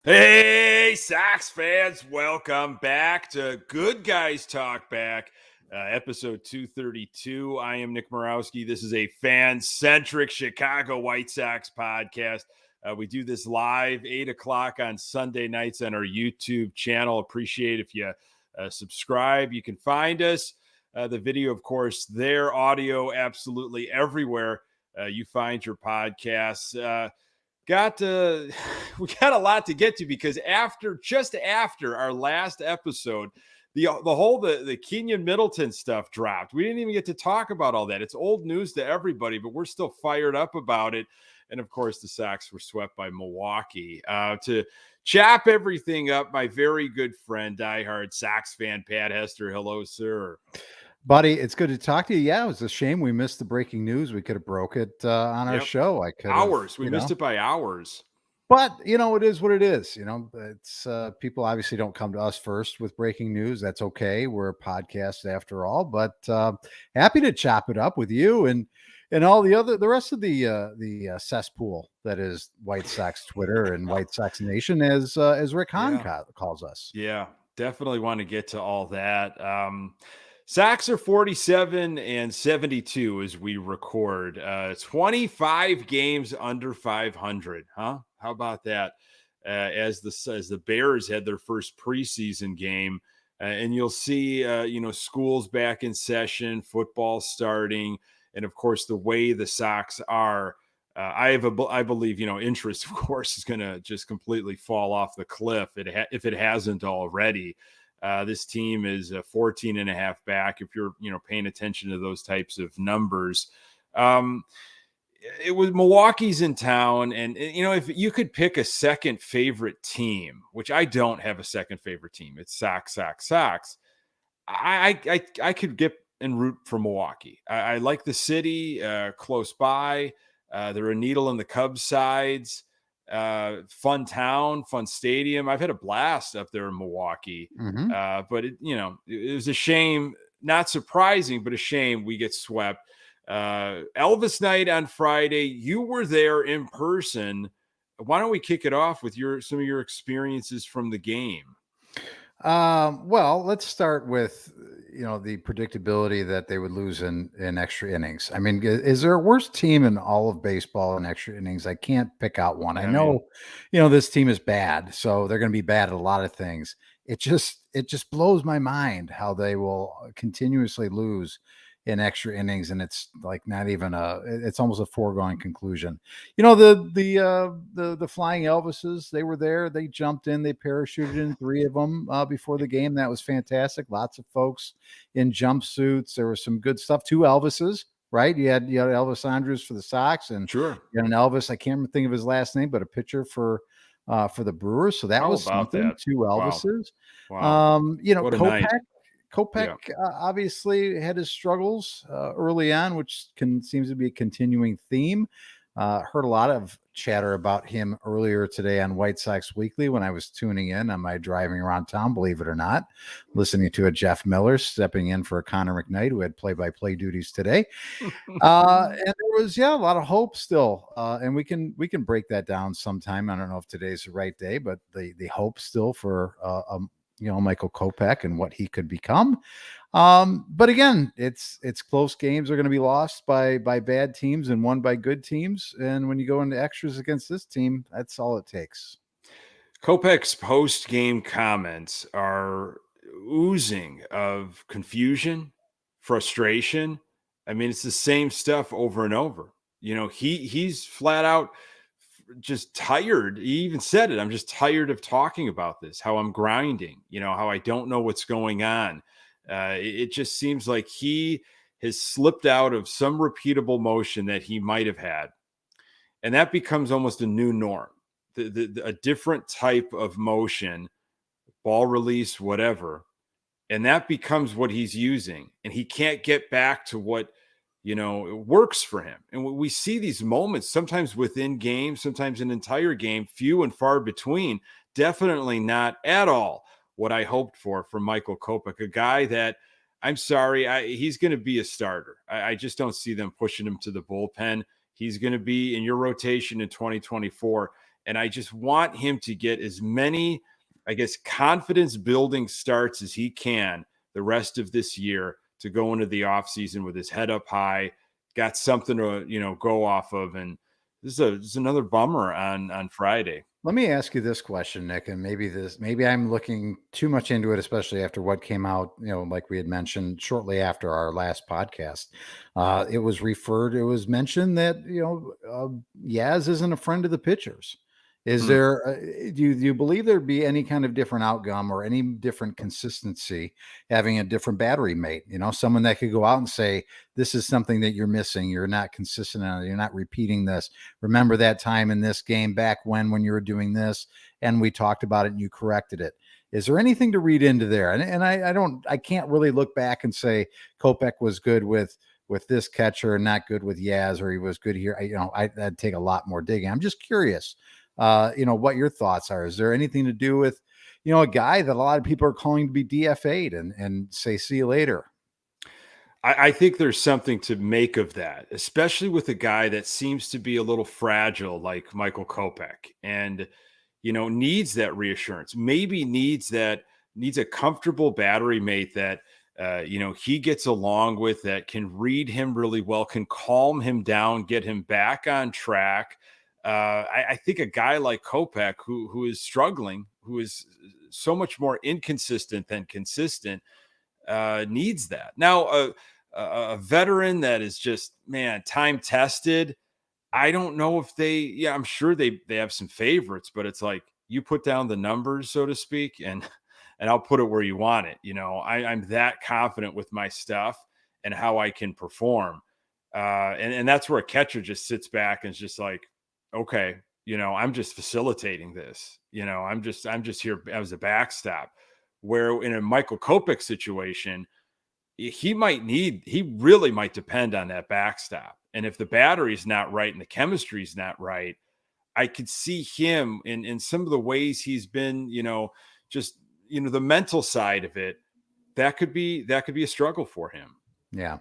Hey, Sox fans, welcome back to Good Guys Talk Back, episode 232. I am Nick Murawski. This is a fan-centric Chicago White Sox podcast. We do this live, 8 o'clock on Sunday nights on our YouTube channel. Appreciate if you subscribe. You can find us. The video, of course, there, audio, absolutely everywhere you find your podcasts. We got a lot to get to because just after our last episode, the Kenyon Middleton stuff dropped. We didn't even get to talk about all that. It's old news to everybody, but we're still fired up about it. And of course, the Sox were swept by Milwaukee. To chop everything up, my very good friend, diehard Sox fan, Pat Hester. Hello, sir. Buddy, it's good to talk to you. Yeah, it was a shame we missed the breaking news. We could have broke it on our show. Hours. We missed it by hours. But, it is what it is. It's people obviously don't come to us first with breaking news. That's okay. We're a podcast after all. But happy to chop it up with you and all the rest of the cesspool that is White Sox Twitter and White Sox Nation, as Rick Hahn calls us. Yeah, definitely want to get to all that. Sox are 47 and 72 as we record. 25 games under 500, huh? How about that? As the Bears had their first preseason game, and you'll see, schools back in session, football starting, and of course the way the Sox are. I believe, interest, of course, is going to just completely fall off the cliff if it hasn't already. This team is 14 and a half back. If you're, paying attention to those types of numbers, it was Milwaukee's in town. And, if you could pick a second favorite team, which I don't have a second favorite team, it's Sox. I could get and root for Milwaukee. I like the city close by. They're a needle in the Cubs sides. Fun town, fun stadium. I've had a blast up there in Milwaukee. But it was a shame, not surprising, but a shame we get swept. Elvis night on Friday, you were there in person. Why don't we kick it off with some of your experiences from the game? Well, let's start with, the predictability that they would lose in extra innings. I mean, is there a worse team in all of baseball in extra innings? I can't pick out one. I know, this team is bad, so they're going to be bad at a lot of things. It just blows my mind how they will continuously lose in extra innings, and it's like not even it's almost a foregone conclusion. The Flying Elvises, they were there, they jumped in, they parachuted in, 3 of them before the game. That was fantastic. Lots of folks in jumpsuits. There was some good stuff. 2 Elvises, right? You had Elvis Andrus for the Sox, and sure, you had an Elvis, I can't think of his last name, but a pitcher for the Brewers. So that was something. That? 2 Elvises. Wow. Kopeck obviously had his struggles early on, which seems to be a continuing theme. Heard a lot of chatter about him earlier today on White Sox Weekly when I was tuning in on my driving around town, believe it or not, listening to a Jeff Miller stepping in for a Connor McKnight who had play-by-play duties today. And there was, a lot of hope still. And we can break that down sometime. I don't know if today's the right day, but the hope still for Michael Kopeck and what he could become. But again, it's close games are going to be lost by bad teams and won by good teams. And when you go into extras against this team, that's all it takes. Kopech's post-game comments are oozing of confusion, frustration. I mean, it's the same stuff over and over. He's flat out just tired. He even said it. I'm just tired of talking about this, how I'm grinding, how I don't know what's going on. It just seems like he has slipped out of some repeatable motion that he might have had. And that becomes almost a new norm, a different type of motion, ball release, whatever. And that becomes what he's using. And he can't get back to what, it works for him. And we see these moments sometimes within games, sometimes an entire game, few and far between, definitely not at all what I hoped for from Michael Kopeck, a guy that, I'm sorry, he's going to be a starter. I just don't see them pushing him to the bullpen. He's going to be in your rotation in 2024. And I just want him to get as many, I guess, confidence building starts as he can the rest of this year to go into the offseason with his head up high, got something to, go off of. And this is another bummer on Friday. Let me ask you this question, Nick, and maybe I'm looking too much into it, especially after what came out, like we had mentioned shortly after our last podcast. It was mentioned that, Yaz isn't a friend of the pitchers. Is there, do you believe there'd be any kind of different outcome or any different consistency having a different battery mate? Someone that could go out and say, this is something that you're missing. You're not consistent on it. You're not repeating this. Remember that time in this game back when you were doing this and we talked about it and you corrected it. Is there anything to read into there? And I can't really look back and say Kopeck was good with this catcher and not good with Yaz, or he was good here. I'd take a lot more digging. I'm just curious, what your thoughts are. Is there anything to do with, a guy that a lot of people are calling to be DFA'd and say, see you later? I think there's something to make of that, especially with a guy that seems to be a little fragile like Michael Kopech and, needs that reassurance, maybe needs a comfortable battery mate that, he gets along with, that can read him really well, can calm him down, get him back on track. I think a guy like Kopeck, who is struggling, who is so much more inconsistent than consistent, needs that. Now, a veteran that is just, man, time tested. I don't know if I'm sure they have some favorites, but it's like you put down the numbers, so to speak, and I'll put it where you want it. I'm that confident with my stuff and how I can perform. And that's where a catcher just sits back and is just like, okay, I'm just facilitating this. I'm just here as a backstop. Where in a Michael Kopech situation, he really might depend on that backstop. And if the battery's not right and the chemistry's not right, I could see him in some of the ways he's been, just, the mental side of it, that could be a struggle for him. Yeah.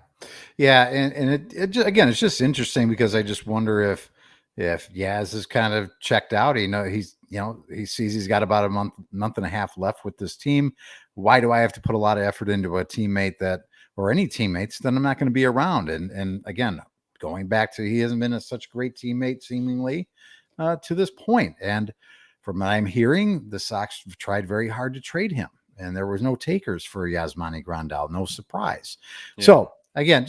Yeah. And it just, again, it's just interesting because I just wonder if Yaz is kind of checked out, he sees he's got about a month and a half left with this team. Why do I have to put a lot of effort into a teammate or any teammates that I'm not going to be around? And again, going back to, he hasn't been such a great teammate seemingly to this point. And from what I'm hearing, the Sox tried very hard to trade him, and there was no takers for Yasmani Grandal. No surprise. Yeah. So again,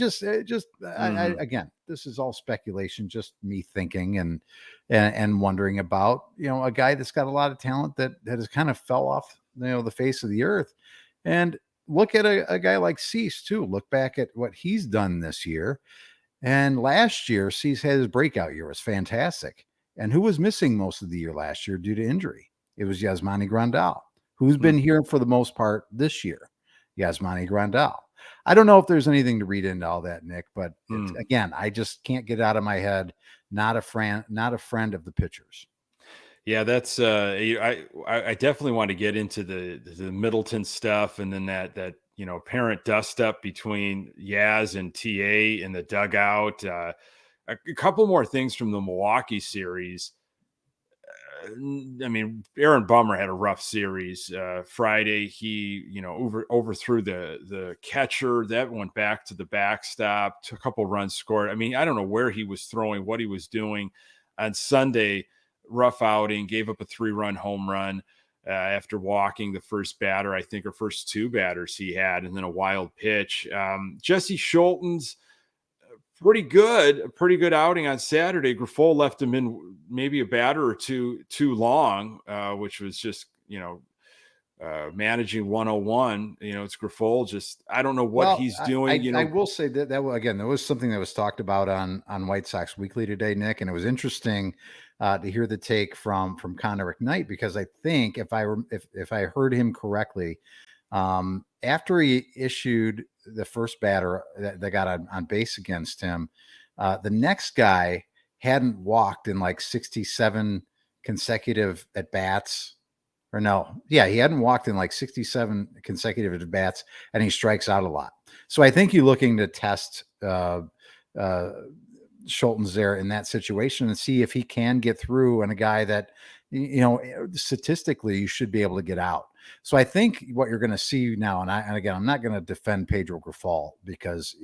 again, this is all speculation, just me thinking and wondering about, a guy that's got a lot of talent that has kind of fell off, the face of the earth. And look at a guy like Cease too. Look back at what he's done this year. And last year, Cease had his breakout year. It was fantastic. And who was missing most of the year last year due to injury? It was Yasmani Grandal, who's been here for the most part this year. Yasmani Grandal. I don't know if there's anything to read into all that, Nick, but again, I just can't get out of my head. Not a friend of the pitchers. Yeah, that's I definitely want to get into the Middleton stuff, and then that apparent dust up between Yaz and TA in the dugout. A couple more things from the Milwaukee series. I mean, Aaron Bummer had a rough series. Friday, he overthrew the catcher. That went back to the backstop. Took a couple runs scored. I mean, I don't know where he was throwing, what he was doing. On Sunday, rough outing. Gave up a 3-run home run after walking the first batter, I think, or first 2 batters he had, and then a wild pitch. Jesse Scholten's a pretty good outing on Saturday. Grifol left him in maybe a batter or two too long, which was just, managing 101. It's Grifol. Just, I don't know what he's doing. I will say that again, there was something that was talked about on White Sox Weekly today, Nick, and it was interesting to hear the take from Connor McKnight, because I think if I heard him correctly, after he issued the first batter that got on base against him, the next guy hadn't walked in like 67 consecutive at bats. Or no, yeah, he hadn't walked in like 67 consecutive at bats, and he strikes out a lot. So I think you're looking to test Scholten's there in that situation and see if he can get through, and a guy that, statistically you should be able to get out. So I think what you're going to see now, and again, I'm not going to defend Pedro Grifol, because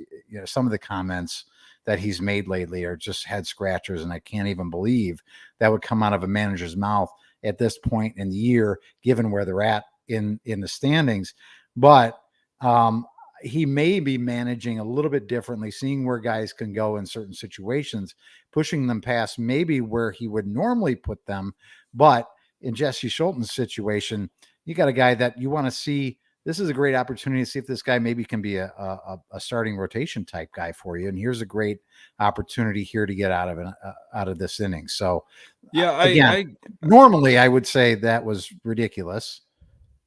some of the comments that he's made lately are just head scratchers, and I can't even believe that would come out of a manager's mouth at this point in the year, given where they're at in the standings. But he may be managing a little bit differently, seeing where guys can go in certain situations, pushing them past maybe where he would normally put them. But in Jesse Scholten's situation, you got a guy that you want to see. This is a great opportunity to see if this guy maybe can be a starting rotation type guy for you. And here's a great opportunity here to get out of this inning. So yeah, normally I would say that was ridiculous,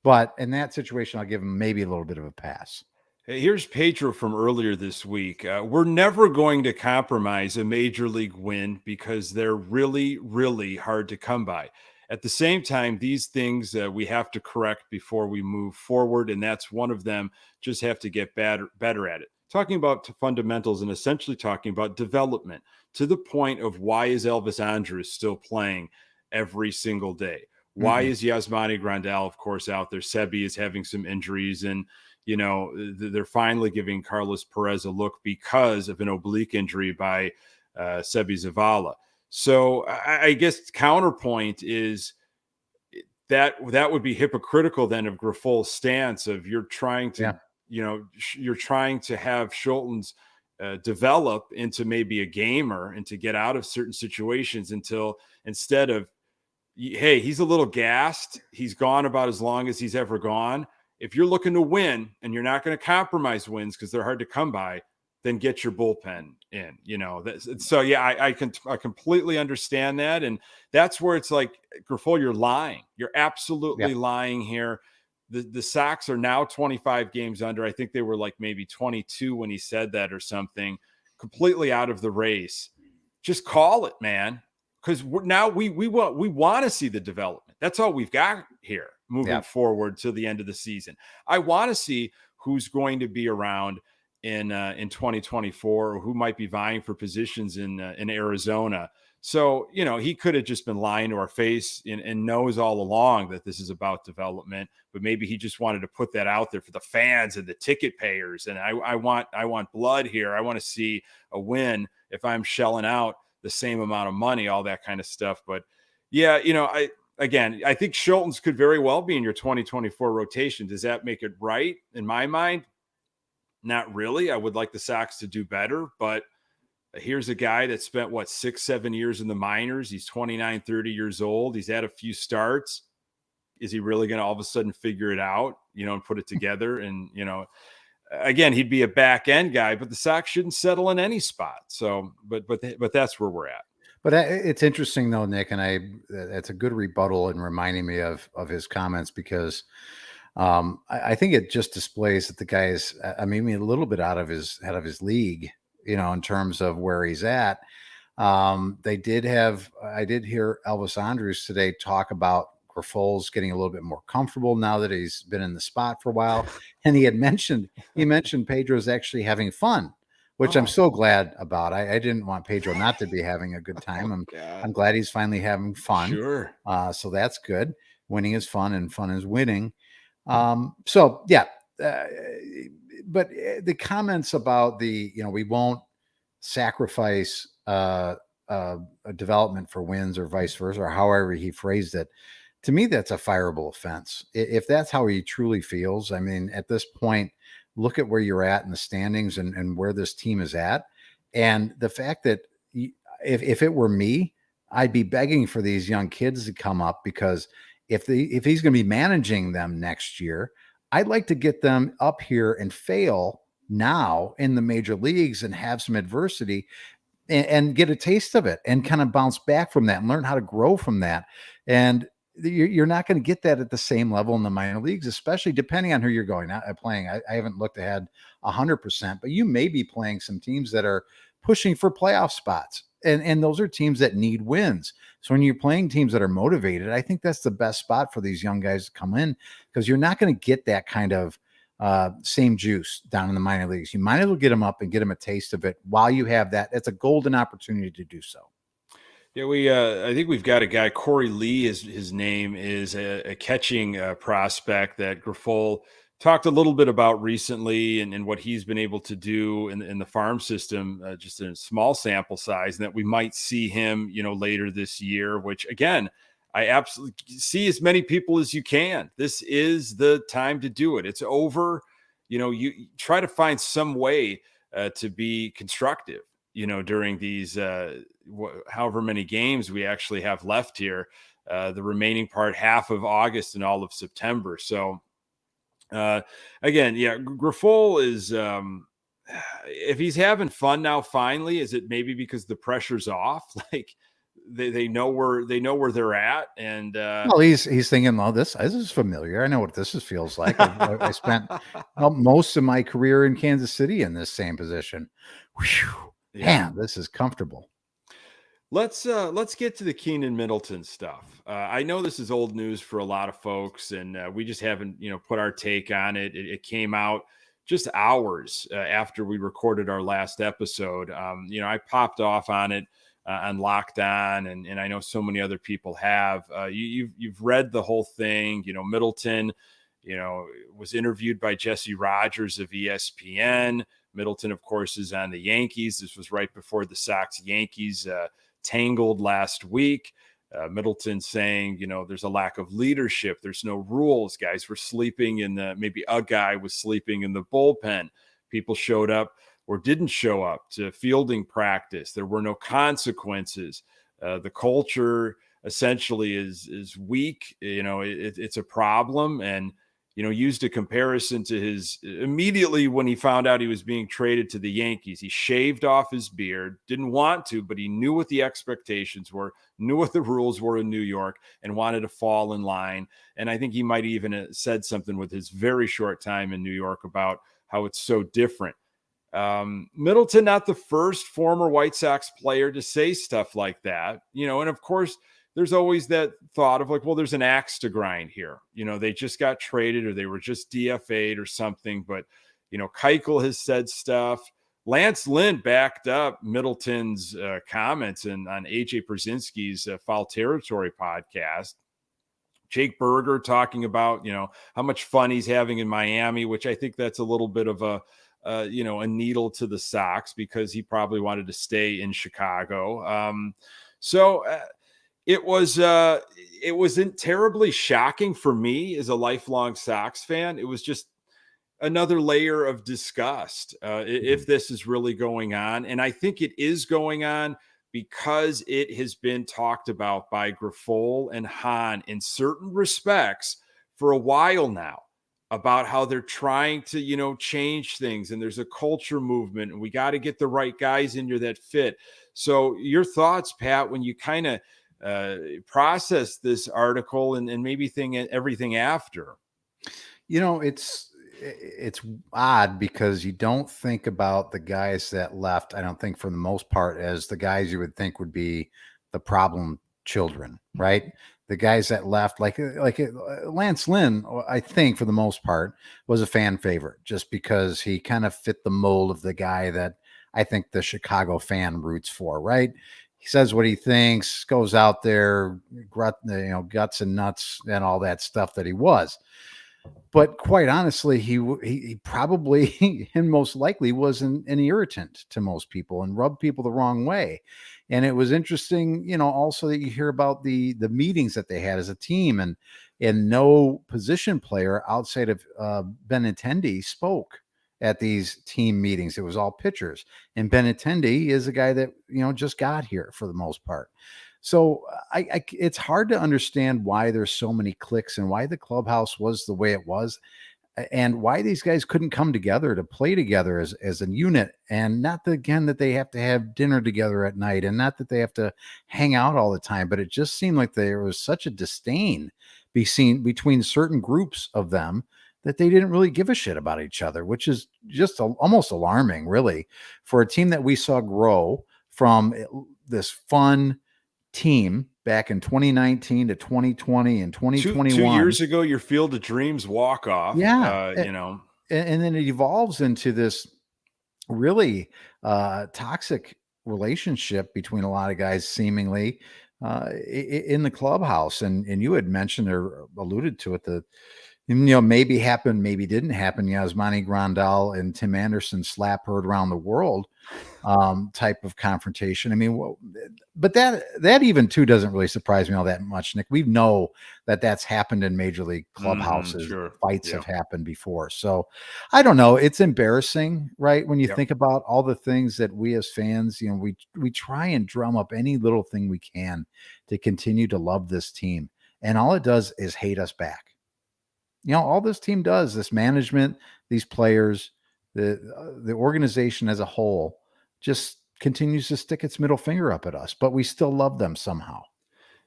but in that situation, I'll give him maybe a little bit of a pass. Here's Pedro from earlier this week. We're never going to compromise a major league win because they're really, really hard to come by. At the same time, these things we have to correct before we move forward, and that's one of them. Just have to get better at it. Talking about fundamentals and essentially talking about development, to the point of, why is Elvis Andrus still playing every single day? Why is Yasmani Grandal, of course, out there? Sebi is having some injuries, and they're finally giving Carlos Perez a look because of an oblique injury by Sebi Zavala. So I guess counterpoint is that would be hypocritical then of Grifol's stance of, you're trying to, you're trying to have Scholten's develop into maybe a gamer and to get out of certain situations instead of, hey, he's a little gassed. He's gone about as long as he's ever gone. If you're looking to win and you're not going to compromise wins because they're hard to come by, then get your bullpen in, So yeah, I completely understand that. And that's where it's like, Grifol, you're lying. You're absolutely lying here. The Sox are now 25 games under. I think they were like maybe 22 when he said that or something, completely out of the race. Just call it, man. Because now we want to see the development. That's all we've got here moving forward to the end of the season. I want to see who's going to be around in 2024, or who might be vying for positions in Arizona. So, he could have just been lying to our face and knows all along that this is about development, but maybe he just wanted to put that out there for the fans and the ticket payers. And I want blood here. I want to see a win if I'm shelling out the same amount of money, all that kind of stuff. But yeah, I think Scholten's could very well be in your 2024 rotation. Does that make it right? In my mind, not really. I would like the Sox to do better, but here's a guy that spent 6-7 years in the minors. He's 29, 30 years old. He's had a few starts. Is he really going to all of a sudden figure it out, and put it together? And, again, he'd be a back end guy, but the Sox shouldn't settle in any spot. So, but that's where we're at. But it's interesting though, Nick, and that's a good rebuttal in reminding me of his comments, because I think it just displays that the guy is, maybe a little bit out of his league, in terms of where he's at. I did hear Elvis Andrus today talk about Grifol's getting a little bit more comfortable now that he's been in the spot for a while. And he mentioned Pedro's actually having fun, which I'm so glad about. I didn't want Pedro not to be having a good time. I'm glad he's finally having fun. Sure. So that's good. Winning is fun and fun is winning. So yeah. But the comments about we won't sacrifice a development for wins, or vice versa, or however he phrased it, to me, that's a fireable offense. If that's how he truly feels, at this point, look at where you're at in the standings and where this team is at. And the fact that if it were me, I'd be begging for these young kids to come up, because if he's going to be managing them next year, I'd like to get them up here and fail now in the major leagues and have some adversity and get a taste of it and kind of bounce back from that and learn how to grow from that. And you're not going to get that at the same level in the minor leagues, especially depending on who you're playing. I haven't looked ahead 100%, but you may be playing some teams that are pushing for playoff spots. And those are teams that need wins. So when you're playing teams that are motivated, I think that's the best spot for these young guys to come in, because you're not going to get that kind of same juice down in the minor leagues. You might as well get him up and get him a taste of it while you have that. It's a golden opportunity to do so. Yeah, I think we've got a guy, Corey Lee, his name is a catching prospect that Grifol talked a little bit about recently, and what he's been able to do in the farm system, just in a small sample size, and that we might see him, later this year. Which again, I absolutely see as many people as you can. This is the time to do it. It's over. You try to find some way to be constructive, during these however many games we actually have left here, the remaining part, half of August and all of September. So again, yeah, Grifol is, if he's having fun now, finally, is it maybe because the pressure's off? Like they know where they're at, and well, he's thinking, "Oh, this is familiar. I know what this feels like. I spent most of my career in Kansas City in this same position. Whew, yeah. man, this is comfortable." Let's get to the Keenan Middleton stuff. I know this is old news for a lot of folks, and we just haven't put our take on it. It came out just hours after we recorded our last episode. I popped off on it on Locked On, and I know so many other people have. You've read the whole thing. Middleton, was interviewed by Jesse Rogers of ESPN. Middleton, of course, is on the Yankees. This was right before the Sox Yankees tangled last week. Middleton saying, there's a lack of leadership. There's no rules. Guys were sleeping maybe a guy was sleeping in the bullpen. People showed up or didn't show up to fielding practice. There were no consequences. The culture essentially is weak. It's a problem. And used a comparison to his immediately when he found out he was being traded to the Yankees. He shaved off his beard, didn't want to, but he knew what the expectations were, knew what the rules were in New York, and wanted to fall in line. And I think he might even have said something with his very short time in New York about how it's so different. Middleton, not the first former White Sox player to say stuff like that, and of course, there's always that thought of like, well, there's an axe to grind here. They just got traded or they were just DFA'd or something. But, Keuchel has said stuff. Lance Lynn backed up Middleton's comments on AJ Brzezinski's Foul Territory podcast. Jake Berger talking about, how much fun he's having in Miami, which I think that's a little bit of a needle to the Sox because he probably wanted to stay in Chicago. It wasn't terribly shocking for me as a lifelong Sox fan. It was just another layer of disgust if this is really going on. And I think it is going on because it has been talked about by Grifol and Hahn in certain respects for a while now about how they're trying to, change things. And there's a culture movement and we got to get the right guys in here that fit. So your thoughts, Pat, when you kind of process this article and maybe everything after? It's odd because you don't think about the guys that left, I don't think for the most part, as the guys you would think would be the problem children, right? The guys that left, like Lance Lynn, I think for the most part was a fan favorite just because he kind of fit the mold of the guy that I think the Chicago fan roots for, right? He says what he thinks, goes out there, guts and nuts and all that stuff that he was. But quite honestly, he probably and most likely was an irritant to most people and rubbed people the wrong way. And it was interesting, also that you hear about the meetings that they had as a team, and no position player outside of Benintendi spoke at these team meetings. It was all pitchers, and Benintendi is a guy that just got here for the most part. So it's hard to understand why there's so many cliques and why the clubhouse was the way it was, and why these guys couldn't come together to play together as a unit. And not that they have to have dinner together at night, and not that they have to hang out all the time, but it just seemed like there was such a disdain be seen between certain groups of them that they didn't really give a shit about each other, which is just almost alarming, really, for a team that we saw grow from this fun team back in 2019 to 2020 and 2021. 2 years ago, your Field of Dreams walk off. Yeah. and then it evolves into this really toxic relationship between a lot of guys, seemingly in the clubhouse. And you had mentioned or alluded to it that maybe happened, maybe didn't happen. Yasmani Grandal and Tim Anderson slap heard around the world type of confrontation. I mean, but that even too doesn't really surprise me all that much, Nick. We know that that's happened in major league clubhouses. Sure. Fights have happened before. So I don't know. It's embarrassing, right? When you think about all the things that we as fans, we try and drum up any little thing we can to continue to love this team. And all it does is hate us back. All this team does, this management, these players, the organization as a whole just continues to stick its middle finger up at us, but we still love them somehow.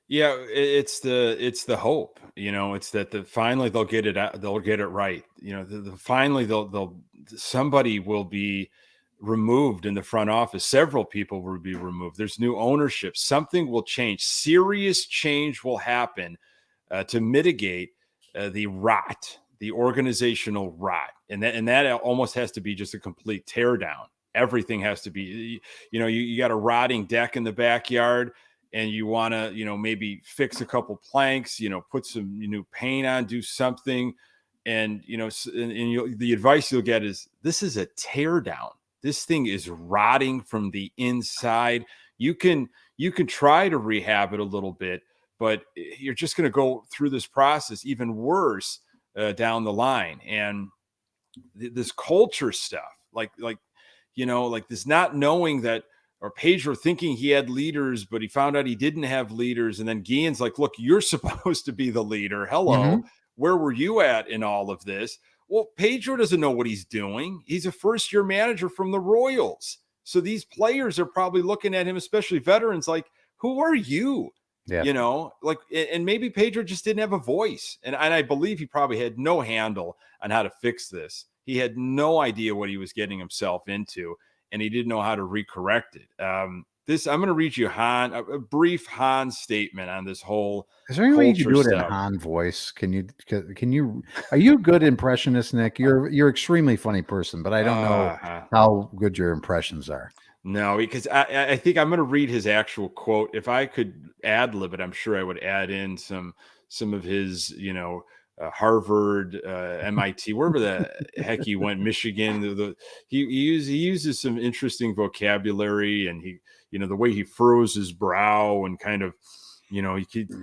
Yeah, it's the hope, it's that finally they'll get it out, they'll get it right. Finally they'll somebody will be removed in the front office. Several people will be removed. There's new ownership. Something will change. Serious change will happen to mitigate the rot, the organizational rot, and that almost has to be just a complete teardown. Everything has to be, you got a rotting deck in the backyard, and you want to, maybe fix a couple planks, put some new paint on, do something, and the advice you'll get is, this is a teardown. This thing is rotting from the inside. You can try to rehab it a little bit, but you're just going to go through this process even worse down the line. And this culture stuff, like this not knowing that, or Pedro thinking he had leaders, but he found out he didn't have leaders. And then Guillen's like, look, you're supposed to be the leader. Hello. Where were you at in all of this? Well, Pedro doesn't know what he's doing. He's a first-year manager from the Royals. So these players are probably looking at him, especially veterans, like, who are you? Yeah. And maybe Pedro just didn't have a voice. And I believe he probably had no handle on how to fix this. He had no idea what he was getting himself into, and he didn't know how to recorrect it. I'm going to read you a brief Han statement on this whole. Is there any way you can do it in Han voice? Can you, are you a good impressionist, Nick? You're extremely funny person, but I don't know how good your impressions are. No, because I think I'm going to read his actual quote. If I could ad lib it, I'm sure I would add in some of his, Harvard, MIT, wherever the heck he went, Michigan. He uses some interesting vocabulary, and the way he furrows his brow and kind of, it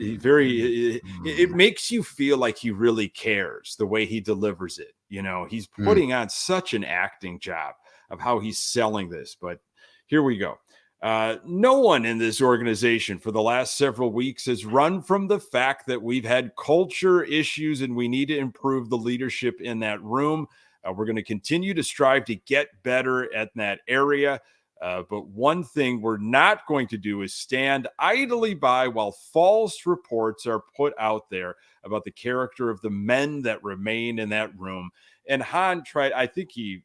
makes you feel like he really cares the way he delivers it. He's putting on such an acting job of how he's selling this. But here we go. No one in this organization for the last several weeks has run from the fact that we've had culture issues and we need to improve the leadership in that room. We're going to continue to strive to get better at that area. But one thing we're not going to do is stand idly by while false reports are put out there about the character of the men that remain in that room. And Han tried, I think he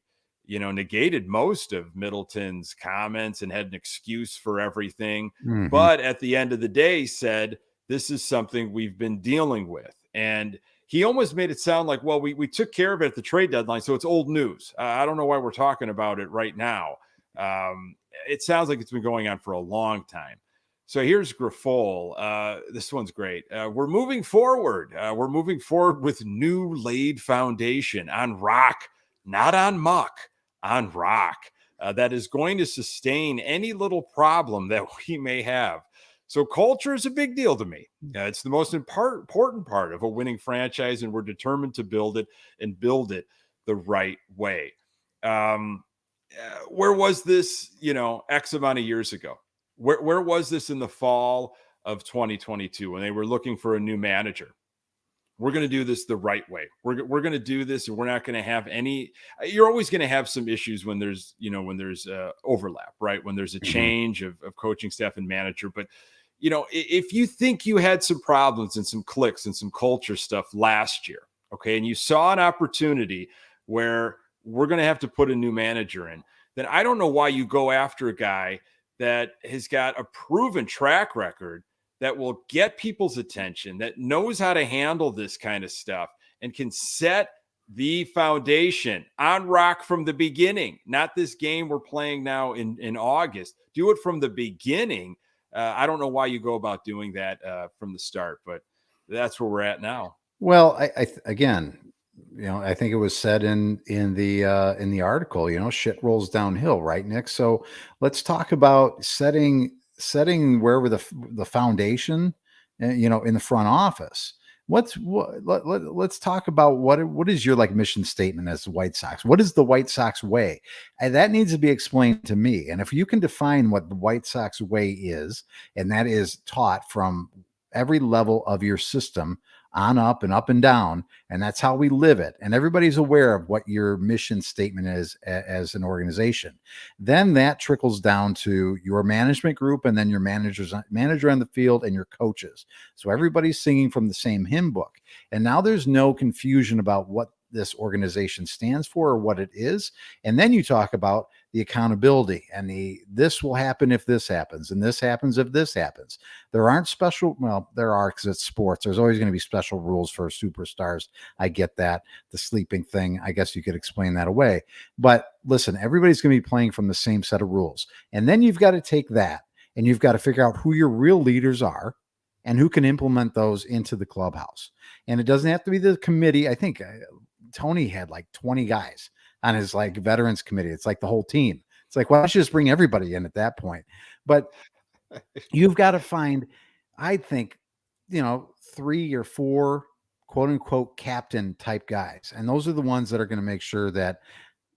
negated most of Middleton's comments and had an excuse for everything. But at the end of the day said, this is something we've been dealing with. And he almost made it sound like, well, we took care of it at the trade deadline, so it's old news. I don't know why we're talking about it right now. It sounds like it's been going on for a long time. So here's Grifol. This one's great. We're moving forward. We're moving forward with new laid foundation on rock, not on muck. On rock that is going to sustain any little problem that we may have. So culture is a big deal to me. It's the most important part of a winning franchise, and we're determined to build it and build it the right way. Where was this, X amount of years ago? Where was this in the fall of 2022 when they were looking for a new manager? We're going to do this the right way. We're going to do this, and we're not going to have any. You're always going to have some issues when there's overlap, right? When there's a change of coaching staff and manager. But if you think you had some problems and some clicks and some culture stuff last year, okay, and you saw an opportunity where we're going to have to put a new manager in, then I don't know why you go after a guy that has got a proven track record that will get people's attention, that knows how to handle this kind of stuff and can set the foundation on rock from the beginning, not this game we're playing now in August. Do it from the beginning. I don't know why you go about doing that from the start, but that's where we're at now. Well, again, I think it was said in the article, shit rolls downhill, right, Nick? So let's talk about setting wherever the foundation, in the front office. Let's talk about what is your mission statement as the White Sox? What is the White Sox way? And that needs to be explained to me. And if you can define what the White Sox way is, and that is taught from every level of your system on up and down, and that's how we live it, and everybody's aware of what your mission statement is as an organization, then that trickles down to your management group, and then your manager on the field, and your coaches. So everybody's singing from the same hymn book, and now there's no confusion about what this organization stands for or what it is. And then you talk about the accountability and this will happen if this happens, and this happens if this happens. There aren't there are, because it's sports. There's always going to be special rules for superstars. I get that. The sleeping thing, I guess you could explain that away. But listen, everybody's going to be playing from the same set of rules. And then you've got to take that and you've got to figure out who your real leaders are and who can implement those into the clubhouse. And it doesn't have to be the committee. I think Tony had 20 guys on his veterans committee. It's the whole team. It's why don't you just bring everybody in at that point? But you've got to find, I think, 3 or 4 quote unquote captain type guys. And those are the ones that are going to make sure that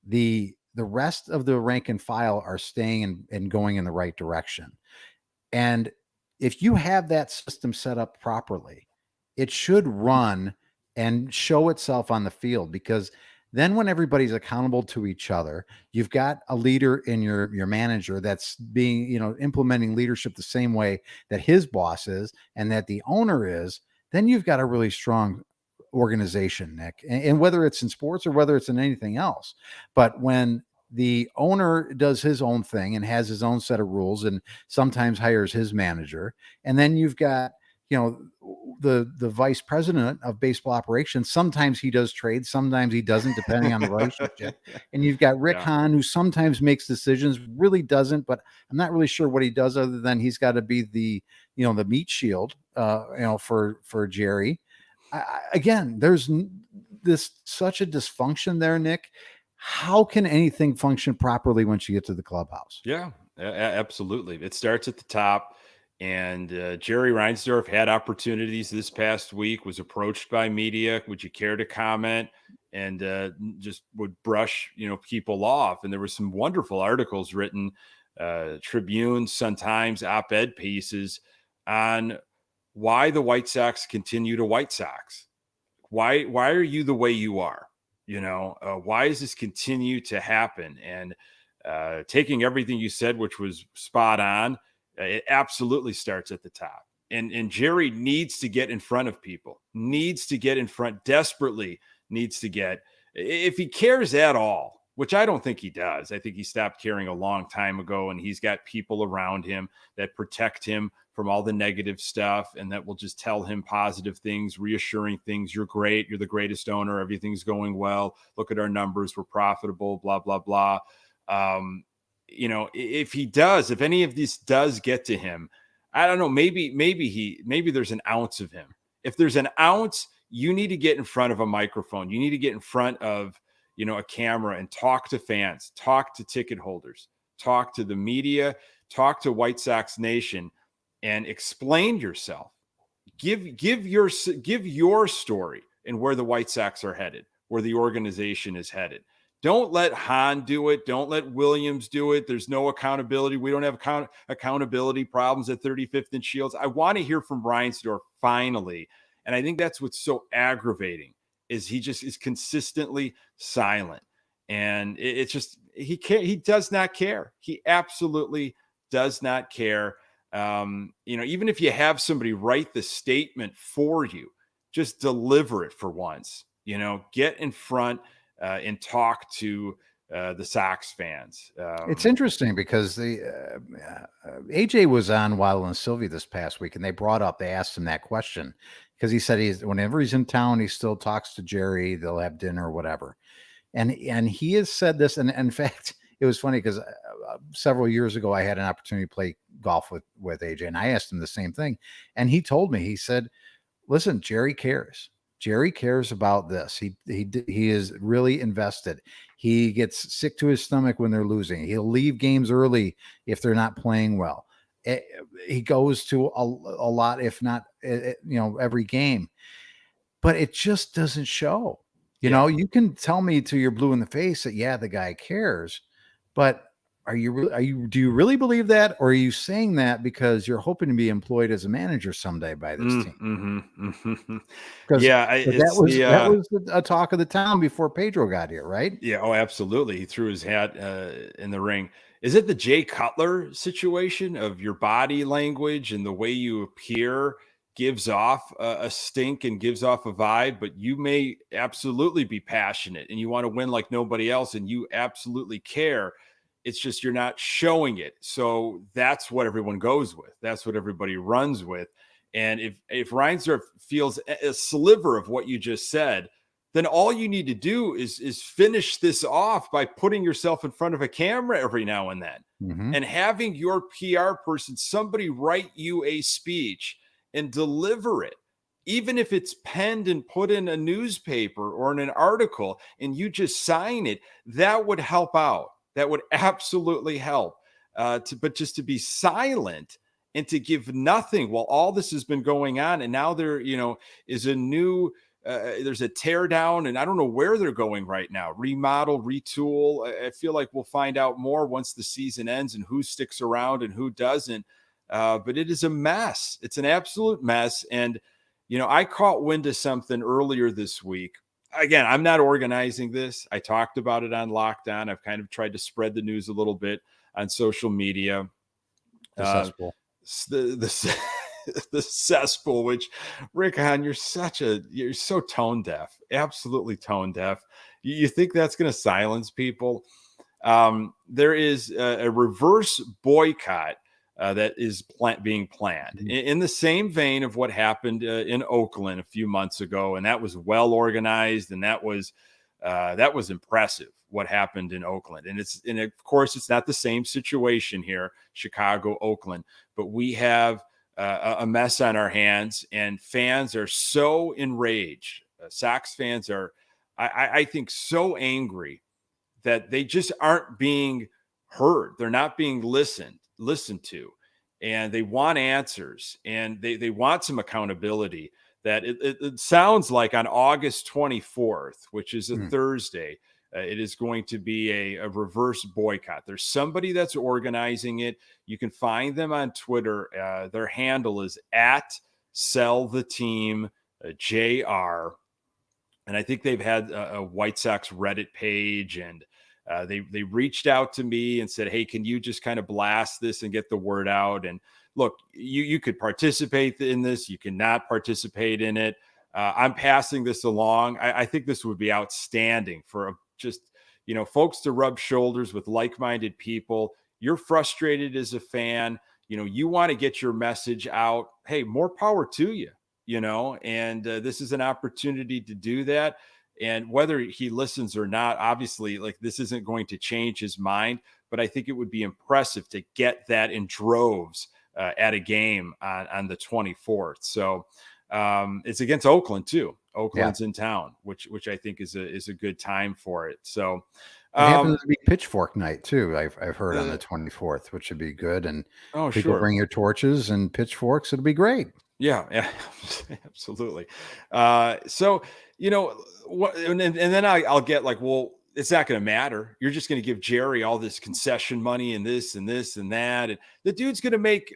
the rest of the rank and file are staying and going in the right direction. And if you have that system set up properly, it should run and show itself on the field, because then when everybody's accountable to each other, you've got a leader in your manager that's being, implementing leadership the same way that his boss is and that the owner is, then you've got a really strong organization, Nick. And whether it's in sports or whether it's in anything else. But when the owner does his own thing and has his own set of rules and sometimes hires his manager, and then you've got the vice president of baseball operations, sometimes he does trades, sometimes he doesn't, depending on the relationship. And you've got Rick Hahn, who sometimes makes decisions, really doesn't, but I'm not really sure what he does other than he's got to be the meat shield for Jerry. Again, there's such a dysfunction there, Nick. How can anything function properly once you get to the clubhouse? Yeah, absolutely. It starts at the top. And Jerry Reinsdorf had opportunities this past week, was approached by media. Would you care to comment? And just would brush, people off. And there were some wonderful articles written, Tribune, Sun-Times, op-ed pieces on why the White Sox continue to White Sox. Why are you the way you are? Why does this continue to happen? And taking everything you said, which was spot on, it absolutely starts at the top. And Jerry needs to get in front of people, desperately needs to get, if he cares at all, which I don't think he does. I think he stopped caring a long time ago, and he's got people around him that protect him from all the negative stuff and that will just tell him positive things, reassuring things. You're great. You're the greatest owner. Everything's going well. Look at our numbers. We're profitable, blah, blah, blah. If any of this does get to him, I don't know, maybe there's an ounce of him. If there's an ounce, you need to get in front of a microphone. You need to get in front of, a camera and talk to fans, talk to ticket holders, talk to the media, talk to White Sox Nation, and explain yourself. Give your story and where the White Sox are headed, where the organization is headed. Don't let Hahn do it. Don't let Williams do it. There's no accountability. We don't have accountability problems at 35th and Shields. I want to hear from Reinsdorf finally. And I think that's what's so aggravating, is he just is consistently silent. And it's just, he does not care. He absolutely does not care. Even if you have somebody write the statement for you, just deliver it for once, get in front and talk to the Sox fans. It's interesting because the AJ was on Waddle and Sylvie this past week, and they asked him that question because he said whenever he's in town, he still talks to Jerry. They'll have dinner or whatever, and he has said this. And in fact, it was funny because several years ago, I had an opportunity to play golf with AJ, and I asked him the same thing, and he told me, he said, "Listen, Jerry cares. Jerry cares about this. He is really invested. He gets sick to his stomach when they're losing. He'll leave games early if they're not playing well. He goes to a lot, if not, every game, but it just doesn't show. You can tell me till you're blue in the face that, yeah, the guy cares, but do you really believe that? Or are you saying that because you're hoping to be employed as a manager someday by this team? Because that was a talk of the town before Pedro got here, right? Yeah. Oh, absolutely. He threw his hat in the ring. Is it the Jay Cutler situation of your body language and the way you appear gives off a stink and gives off a vibe, but you may absolutely be passionate and you want to win like nobody else and you absolutely care. It's just you're not showing it. So that's what everyone goes with. That's what everybody runs with. And if Reinsdorf feels a sliver of what you just said, then all you need to do is finish this off by putting yourself in front of a camera every now and then and having your PR person, somebody write you a speech and deliver it. Even if it's penned and put in a newspaper or in an article and you just sign it, that would help out. That would absolutely help. But just to be silent and to give nothing while all this has been going on, and now there, is a new, there's a tear down, and I don't know where they're going right now. Remodel, retool. I feel like we'll find out more once the season ends and who sticks around and who doesn't. But it is a mess. It's an absolute mess. And I caught wind of something earlier this week. Again, I'm not organizing this. I talked about it on Lockdown. I've kind of tried to spread the news a little bit on social media. The Cesspool. The Cesspool, which, Rick Hahn, you're so tone deaf, absolutely tone deaf. You think that's going to silence people? There is a reverse boycott that is being planned in the same vein of what happened in Oakland a few months ago. And that was well organized. And that was impressive what happened in Oakland. And of course, it's not the same situation here, Chicago, Oakland, but we have a mess on our hands and fans are so enraged. Sox fans are, I think, so angry that they just aren't being heard. They're not being listened to, and they want answers and they want some accountability. That it sounds like on August 24th, which is a Thursday, it is going to be a reverse boycott. There's somebody that's organizing it. You can find them on Twitter. Their handle is @SellTheTeamJR. And I think they've had a White Sox Reddit page, and they reached out to me and said, hey, can you just kind of blast this and get the word out? And look, you could participate in this. You cannot participate in it. I'm passing this along. I think this would be outstanding for folks to rub shoulders with like-minded people. You're frustrated as a fan. You want to get your message out. Hey, more power to you, and this is an opportunity to do that. And whether he listens or not, obviously, this isn't going to change his mind, but I think it would be impressive to get that in droves at a game on the 24th. So it's against Oakland too. Oakland's in town, which I think is a good time for it. So it happens to be pitchfork night too. I've heard on the 24th, which would be good. And people bring your torches and pitchforks. It'll be great. Yeah, absolutely. So what, and then I'll get well, it's not going to matter. You're just going to give Jerry all this concession money and this and this and that, and the dude's going to make.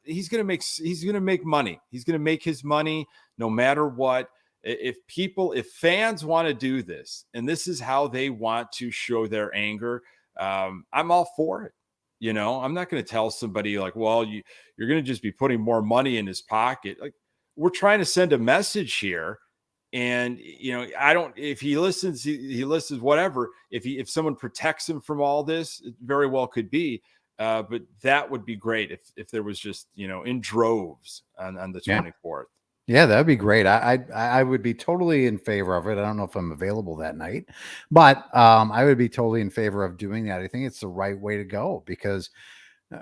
He's going to make money. He's going to make his money no matter what. If fans want to do this, and this is how they want to show their anger, I'm all for it. I'm not going to tell somebody well, you're going to just be putting more money in his pocket. We're trying to send a message here, And, if he listens, he listens, whatever. If someone protects him from all this, it very well could be. But that would be great if there was just, in droves on the 24th. Yeah, that'd be great. I would be totally in favor of it. I don't know if I'm available that night, but I would be totally in favor of doing that. I think it's the right way to go, because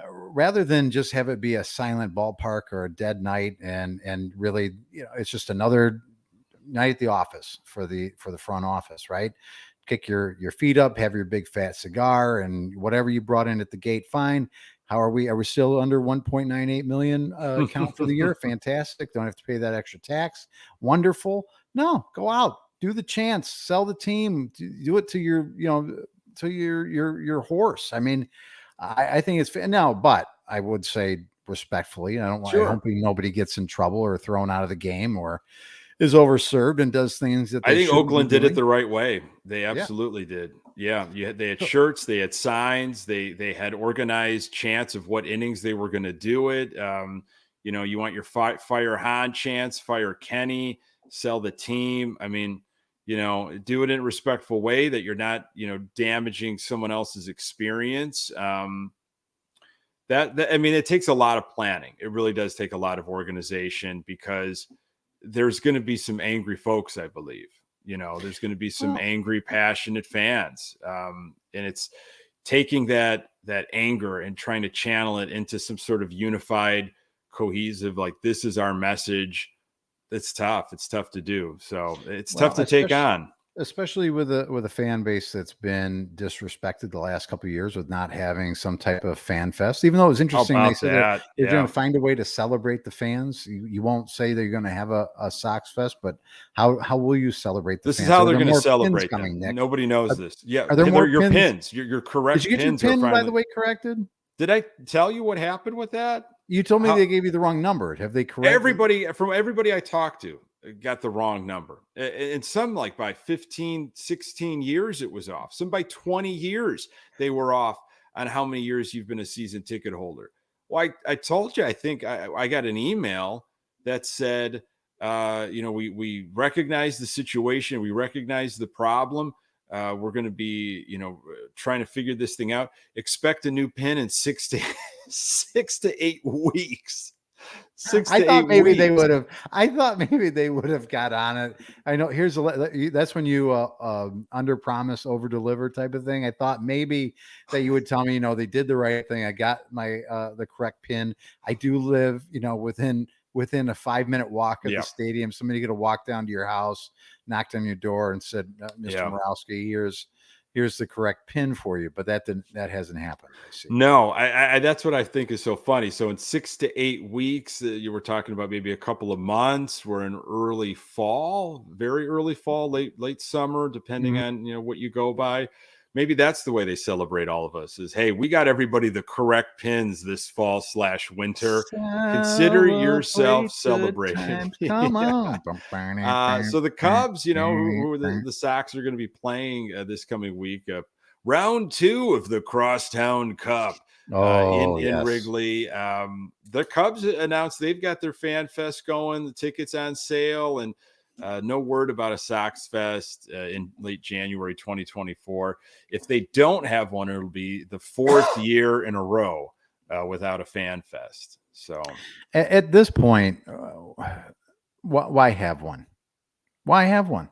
rather than just have it be a silent ballpark or a dead night, and really, it's just another night at the office for the front office, right? Kick your feet up, have your big fat cigar, and whatever you brought in at the gate, fine. How are we? Are we still under 1.98 million count for the year? Fantastic. Don't have to pay that extra tax. Wonderful. No, go out, do the chance, sell the team, do it to your, to your horse. I mean, I think it's fair. No, but I would say respectfully, I don't want, Sure. I hope nobody gets in trouble or thrown out of the game or is overserved and does things that I think Oakland did it doing. the right way. They absolutely did. Yeah, they had shirts, they had signs, they had organized chants of what innings they were going to do it. You want your fire Hahn chants, fire Kenny, sell the team. I mean, do it in a respectful way that you're not, damaging someone else's experience. I mean, it takes a lot of planning. It really does take a lot of organization, because there's going to be some angry folks, I believe. There's going to be some angry, passionate fans. And it's taking that anger and trying to channel it into some sort of unified, cohesive, like, this is our message. It's tough. It's tough to do. So it's tough to take on. Especially with a fan base that's been disrespected the last couple of years with not having some type of fan fest. Even though it was interesting, they said that they're going to find a way to celebrate the fans. You won't say that you're going to have a Sox Fest, but how will you celebrate the this fans? Is how they're going to celebrate them. Nobody knows this. Yeah, are there more your pins? Your correct. Did you get pins your pin, finally, by the way, corrected? Did I tell you what happened with that? You told me they gave you the wrong number. Have they corrected? Everybody I talked to got the wrong number. And some, like, by 15, 16 years, it was off. Some by 20 years, they were off on how many years you've been a season ticket holder. Well, I told you, I think I got an email that said, we recognize the situation. We recognize the problem. We're going to be, trying to figure this thing out. Expect a new pin in 6 to 8 weeks. I thought maybe they would have got on it. I know that's when you under promise, over deliver type of thing. I thought maybe that you would tell me, they did the right thing. I got my the correct pin. I do live, within a 5-minute walk of the stadium. Somebody could have walked down to your house, knocked on your door, and said, Mr. Murawski, here's the correct pin for you. But that hasn't happened. I see. No, I that's what I think is so funny. So in 6 to 8 weeks, you were talking about maybe a couple of months. We're in early fall, very early fall, late summer, depending on what you go by. Maybe that's the way they celebrate all of us, is, hey, we got everybody the correct pins this fall / winter. Consider yourself celebrated. Come on. So the Cubs, who the Sox are going to be playing this coming week, round 2 of the Crosstown Cup in Wrigley. The Cubs announced they've got their Fan Fest going, the tickets on sale, and no word about a Sox Fest in late January 2024. If they don't have one, it'll be the 4th year in a row without a Fan Fest. So at this point, why have one? Why have one?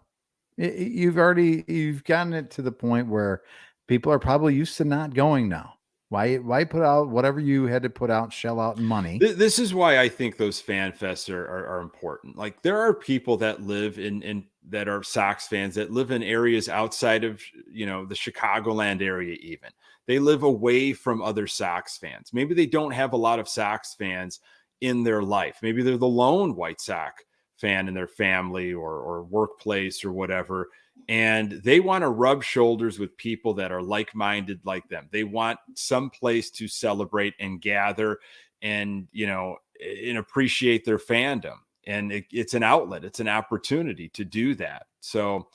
You've gotten it to the point where people are probably used to not going now. Why put out whatever you had to put out, shell out in money? This is why I think those fan fests are important. Like, there are people that live in that are Sox fans that live in areas outside of, the Chicagoland area. Even they live away from other Sox fans. Maybe they don't have a lot of Sox fans in their life. Maybe they're the lone White Sox fan in their family or workplace or whatever. And they want to rub shoulders with people that are like-minded like them. They want some place to celebrate and gather and, and appreciate their fandom. And it's an outlet. It's an opportunity to do that. So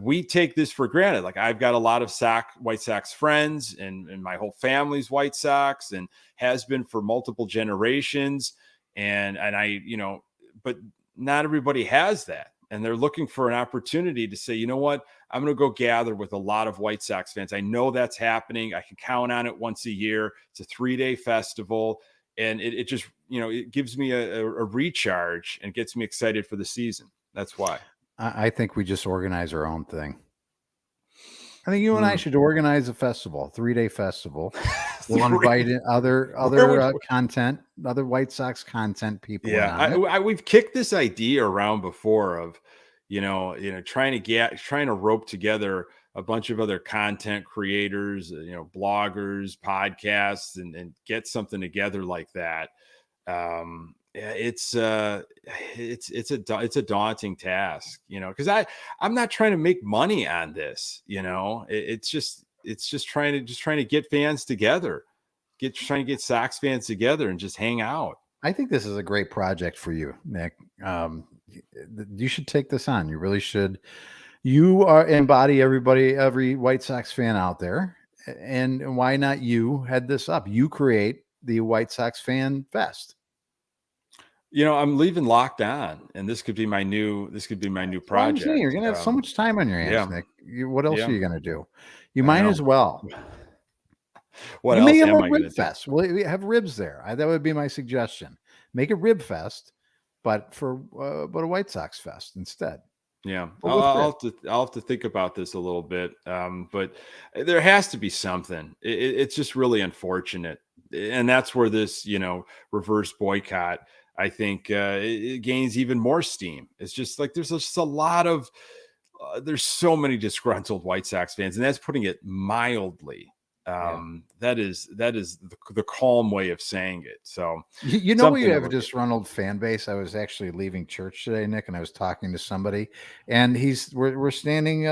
we take this for granted. Like, I've got a lot of White Sox friends, and my whole family's White Sox and has been for multiple generations. And I, but not everybody has that. and they're looking for an opportunity to say, you know what, I'm going to go gather with a lot of White Sox fans. I know that's happening. I can count on it once a year. It's a 3-day festival, and it just, it gives me a recharge and gets me excited for the season. That's why. I think we just organize our own thing. I think you and I should organize a festival, 3-day festival. We'll invite in other content, other White Sox content people. Yeah, we've kicked this idea around before of, trying to rope together a bunch of other content creators, bloggers, podcasts, and get something together like that. It's a daunting task, because I'm not trying to make money on this. It's just trying to get fans together, trying to get Sox fans together and just hang out. I think this is a great project for you, Nick. You should take this on. You really should. You embody every White Sox fan out there. And why not you head this up? You create the White Sox Fan Fest. I'm leaving locked on, and this could be my new project. You're going to have so much time on your hands, Nick. What else are you going to do? You might as well. What else am I going to do? Fest. Well, we have ribs there. That would be my suggestion. Make a rib fest, but a White Sox fest instead. Yeah, I'll have to think about this a little bit. But there has to be something. It's just really unfortunate, and that's where this, reverse boycott, I think, it gains even more steam. It's just like there's just a lot of there's so many disgruntled White Sox fans, and that's putting it mildly. That is the calm way of saying it. So we have a disgruntled fan base. I was actually leaving church today, Nick, and I was talking to somebody, and we're standing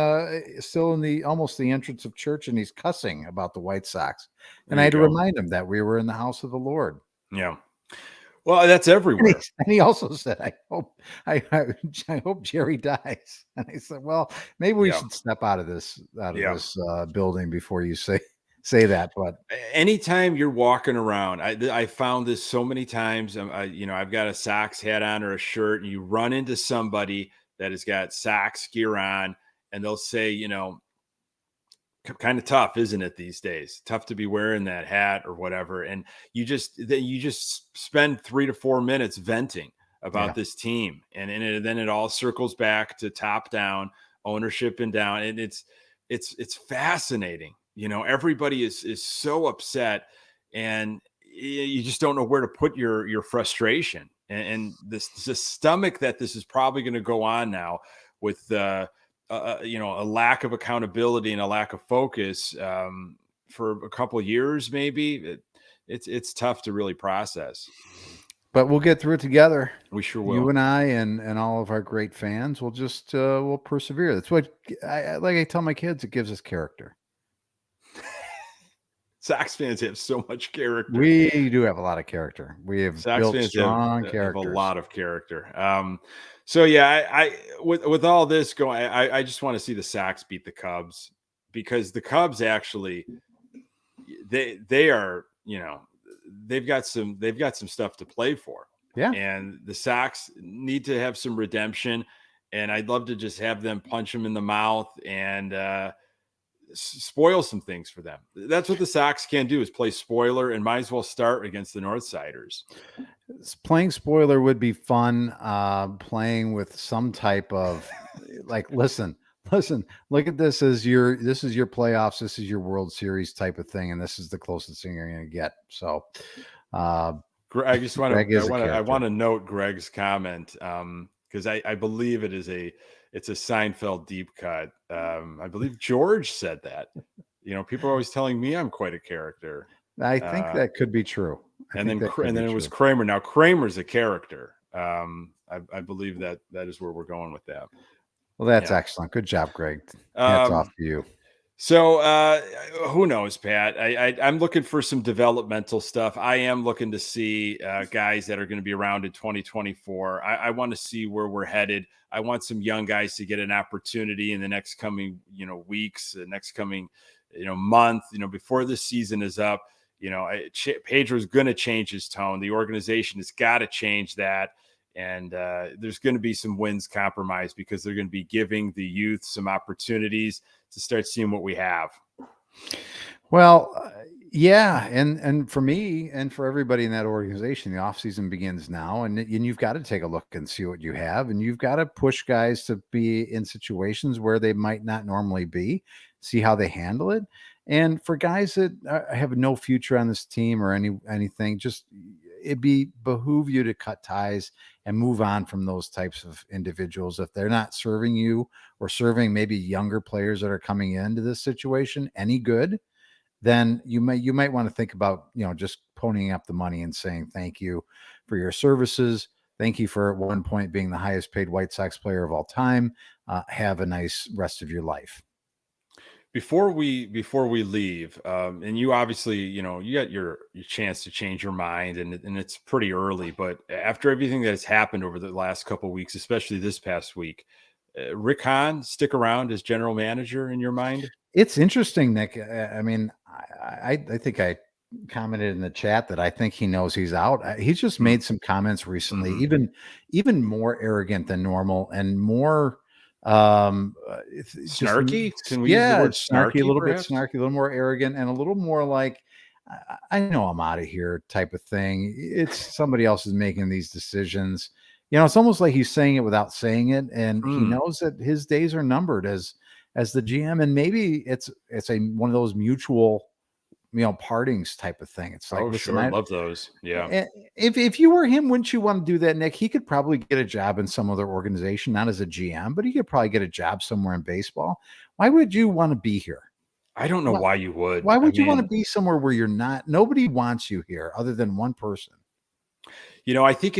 still in almost the entrance of church, and he's cussing about the White Sox, and I had to remind him that we were in the house of the Lord. Yeah. Well, that's everywhere. And he also said, I hope Jerry dies. And I said, well, maybe we should step out of this building before you say that. But anytime you're walking around, I found this so many times. I've got a Sox hat on or a shirt, and you run into somebody that has got Sox gear on, and they'll say, kind of tough, isn't it, these days? Tough to be wearing that hat or whatever. And you just spend 3 to 4 minutes venting about this team, and then it all circles back to top down ownership and down, and it's fascinating. Everybody is so upset, and you just don't know where to put your frustration, and this stomach that this is probably going to go on now with a lack of accountability and a lack of focus for a couple of years, maybe. It's tough to really process. But we'll get through it together. We sure will. You and I and all of our great fans will just we'll persevere. That's what I tell my kids. It gives us character. Sox fans have so much character. We do have a lot of character. We have Sox built fans strong characters. have a lot of character. So yeah, I with all this going, I just want to see the Sox beat the Cubs, because the Cubs actually they are, they've got some stuff to play for. Yeah. And the Sox need to have some redemption, and I'd love to just have them punch them in the mouth and spoil some things for them. That's what the Sox can do, is play spoiler, and might as well start against the Northsiders. Playing spoiler would be fun. Playing with some type of listen, look at this as your playoffs, this is your World Series type of thing, and this is the closest thing you're going to get. So I just want to note Greg's comment, because I believe it's a Seinfeld deep cut. I believe George said that. People are always telling me I'm quite a character. I think that could be true. And then it was Kramer. Now Kramer's a character. I believe that is where we're going with that. Well, that's excellent. Good job, Greg. Hats off to you. So who knows, Pat? I'm looking for some developmental stuff. I am looking to see guys that are going to be around in 2024. I want to see where we're headed. I want some young guys to get an opportunity in the next coming, weeks, the next coming, month, before this season is up. Pedro's going to change his tone. The organization has got to change that. And there's going to be some wins compromised because they're going to be giving the youth some opportunities to start seeing what we have. Well, yeah, and for me and for everybody in that organization, the offseason begins now, and you've got to take a look and see what you have, and you've got to push guys to be in situations where they might not normally be, see how they handle it. And for guys that have no future on this team or anything, just it behoove you to cut ties and move on from those types of individuals if they're not serving you or serving maybe younger players that are coming into this situation any good. Then you might want to think about, just ponying up the money and saying thank you for your services. Thank you for at one point being the highest paid White Sox player of all time. Have a nice rest of your life. Before we leave, and you obviously, you got your chance to change your mind, and it's pretty early. But after everything that's happened over the last couple of weeks, especially this past week, Rick Hahn stick around as general manager in your mind? It's interesting, Nick. I mean, I think I commented in the chat that I think he knows he's out. He's just made some comments recently, even more arrogant than normal and more snarky. Just, Can we use the word snarky? A little Perhaps? bit snarky, a little more arrogant, and a little more like, I know I'm out of here type of thing. It's somebody else is making these decisions. It's almost like he's saying it without saying it, and he knows that his days are numbered as the GM, and maybe it's one of those mutual, partings type of thing. It's like, listen, I love those. Yeah. If you were him, wouldn't you want to do that, Nick? He could probably get a job in some other organization, not as a GM, but he could probably get a job somewhere in baseball. Why would you want to be here? I don't know why you would. Why would you want to be somewhere where you're not? Nobody wants you here other than one person. I think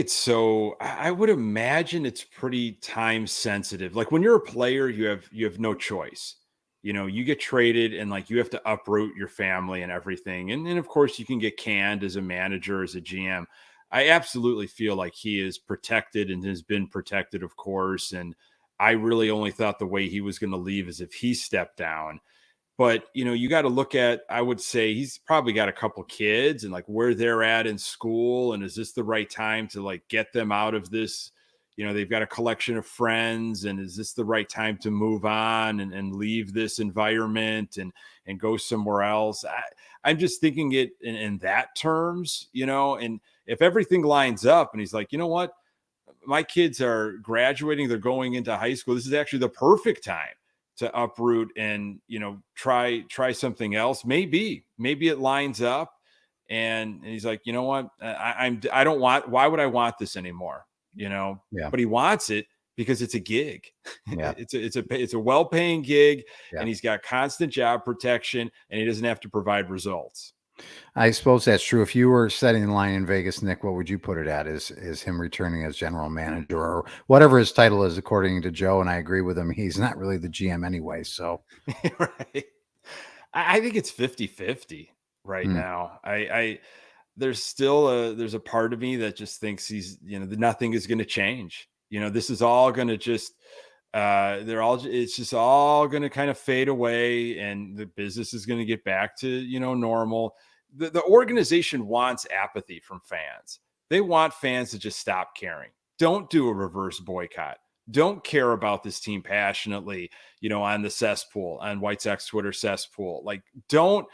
I would imagine it's pretty time sensitive. Like when you're a player, you have no choice. You get traded and like you have to uproot your family and everything. And then of course you can get canned as a manager, as a GM. I absolutely feel like he is protected and has been protected, of course. And I really only thought the way he was going to leave is if he stepped down. But, you got to look at, I would say he's probably got a couple kids and like where they're at in school. And is this the right time to like get them out of this? They've got a collection of friends, and is this the right time to move on and leave this environment and go somewhere else? I'm just thinking it in that terms, and if everything lines up and he's like, you know what, my kids are graduating, they're going into high school. This is actually the perfect time to uproot and try something else. Maybe it lines up, and he's like, you know what, I don't want. Why would I want this anymore? Yeah. But he wants it because it's a gig. Yeah. it's a well-paying gig, yeah. And he's got constant job protection, and he doesn't have to provide results. I suppose that's true. If you were setting the line in Vegas, Nick, what would you put it at? Is him returning as general manager or whatever his title is, according to Joe? And I agree with him. He's not really the GM anyway. So right. I think it's 50-50 right now. There's still there's a part of me that just thinks nothing is going to change. This is all going to just, it's just all going to kind of fade away, and the business is going to get back to, normal. The organization wants apathy from fans. They want fans to just stop caring. Don't do a reverse boycott. Don't care about this team passionately, on the cesspool, on White Sox Twitter cesspool. Like, don't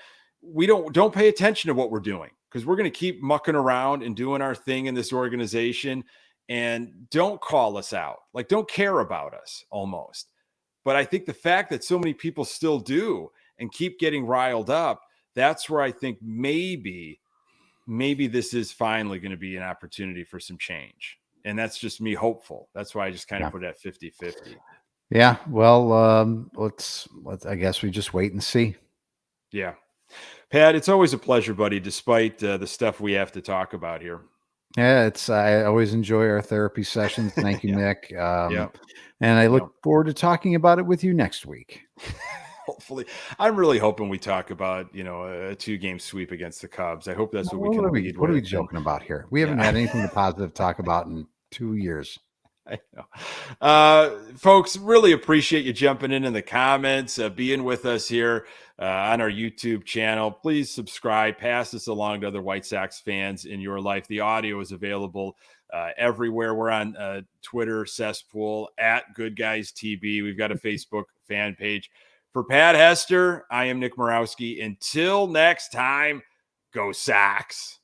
pay attention to what we're doing, because we're going to keep mucking around and doing our thing in this organization, and don't call us out. Like, don't care about us almost. But I think the fact that so many people still do and keep getting riled up, that's where I think maybe this is finally going to be an opportunity for some change. And that's just me hopeful. That's why I just kind of put it at 50-50. Yeah. Well, let's I guess we just wait and see. Yeah. Pat, it's always a pleasure, buddy, despite the stuff we have to talk about here. Yeah, I always enjoy our therapy sessions. Thank you, Nick. And I look forward to talking about it with you next week. Hopefully. I'm really hoping we talk about, a 2-game sweep against the Cubs. I hope that's what we can lead with. What are we joking about here? We haven't had anything to positive talk about in 2 years. I know. Folks, really appreciate you jumping in the comments, being with us here on our YouTube channel. Please subscribe, pass this along to other White Sox fans in your life. The audio is available everywhere. We're on Twitter, Cesspool, at Good Guys TB. We've got a Facebook fan page. For Pat Hester, I am Nick Murawski. Until next time, go Sox.